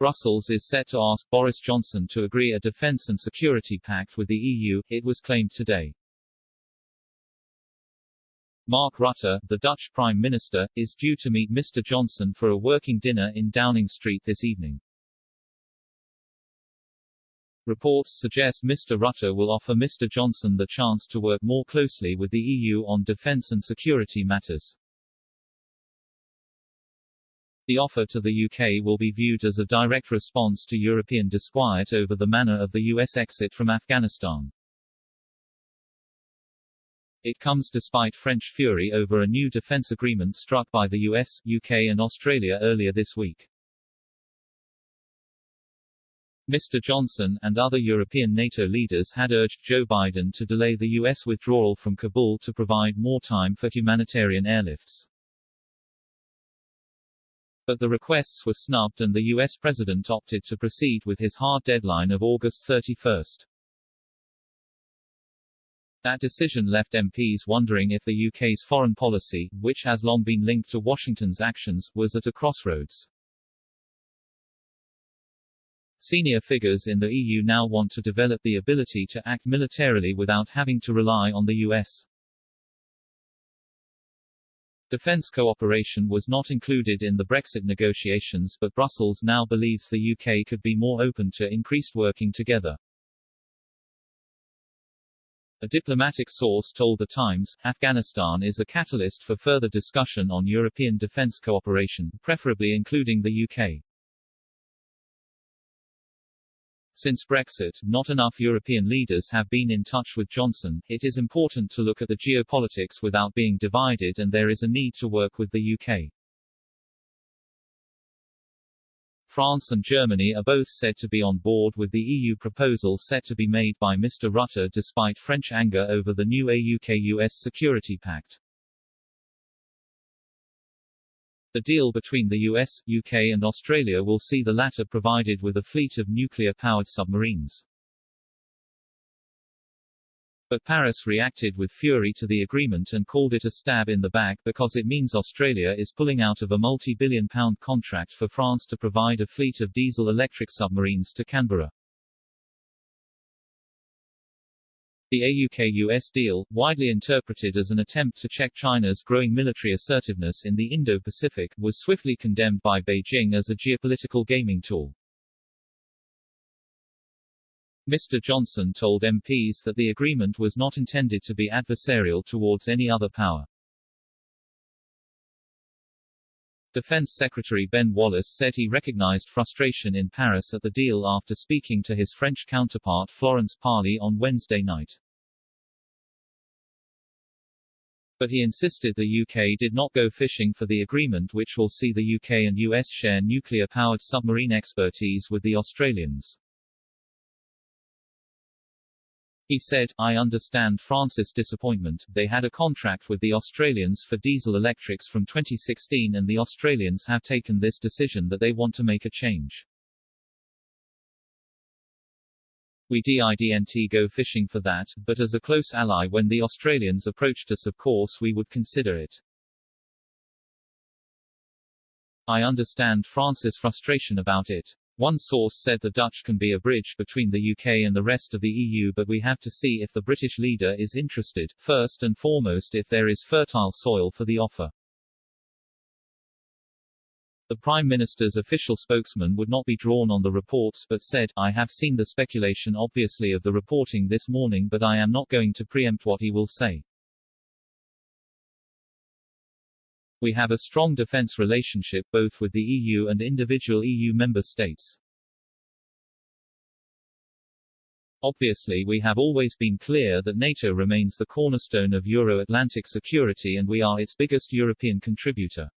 Brussels is set to ask Boris Johnson to agree a defence and security pact with the EU, it was claimed today. Mark Rutte, the Dutch Prime Minister, is due to meet Mr Johnson for a working dinner in Downing Street this evening. Reports suggest Mr Rutte will offer Mr Johnson the chance to work more closely with the EU on defence and security matters. The offer to the UK will be viewed as a direct response to European disquiet over the manner of the US exit from Afghanistan. It comes despite French fury over a new defence agreement struck by the US, UK and Australia earlier this week. Mr Johnson and other European NATO leaders had urged Joe Biden to delay the US withdrawal from Kabul to provide more time for humanitarian airlifts. But the requests were snubbed and the US president opted to proceed with his hard deadline of August 31. That decision left MPs wondering if the UK's foreign policy, which has long been linked to Washington's actions, was at a crossroads. Senior figures in the EU now want to develop the ability to act militarily without having to rely on the US. Defence cooperation was not included in the Brexit negotiations, but Brussels now believes the UK could be more open to increased working together. A diplomatic source told The Times, Afghanistan is a catalyst for further discussion on European defence cooperation, preferably including the UK. Since Brexit, not enough European leaders have been in touch with Johnson. It is important to look at the geopolitics without being divided, and there is a need to work with the UK. France and Germany are both said to be on board with the EU proposal set to be made by Mr Rutte despite French anger over the new UK-US security pact. The deal between the US, UK and Australia will see the latter provided with a fleet of nuclear-powered submarines. But Paris reacted with fury to the agreement and called it a stab in the back because it means Australia is pulling out of a multi-billion-pound contract for France to provide a fleet of diesel-electric submarines to Canberra. The AUKUS deal, widely interpreted as an attempt to check China's growing military assertiveness in the Indo-Pacific, was swiftly condemned by Beijing as a geopolitical gaming tool. Mr Johnson told MPs that the agreement was not intended to be adversarial towards any other power. Defence Secretary Ben Wallace said he recognised frustration in Paris at the deal after speaking to his French counterpart Florence Parly on Wednesday night. But he insisted the UK did not go fishing for the agreement, which will see the UK and US share nuclear-powered submarine expertise with the Australians. He said, I understand France's disappointment. They had a contract with the Australians for diesel electrics from 2016 and the Australians have taken this decision that they want to make a change. We didn't go fishing for that, but as a close ally when the Australians approached us, of course we would consider it. I understand France's frustration about it. One source said the Dutch can be a bridge between the UK and the rest of the EU, but we have to see if the British leader is interested, first and foremost if there is fertile soil for the offer. The Prime Minister's official spokesman would not be drawn on the reports but said, I have seen the speculation obviously of the reporting this morning, but I am not going to preempt what he will say. We have a strong defence relationship both with the EU and individual EU member states. Obviously we have always been clear that NATO remains the cornerstone of Euro-Atlantic security and we are its biggest European contributor.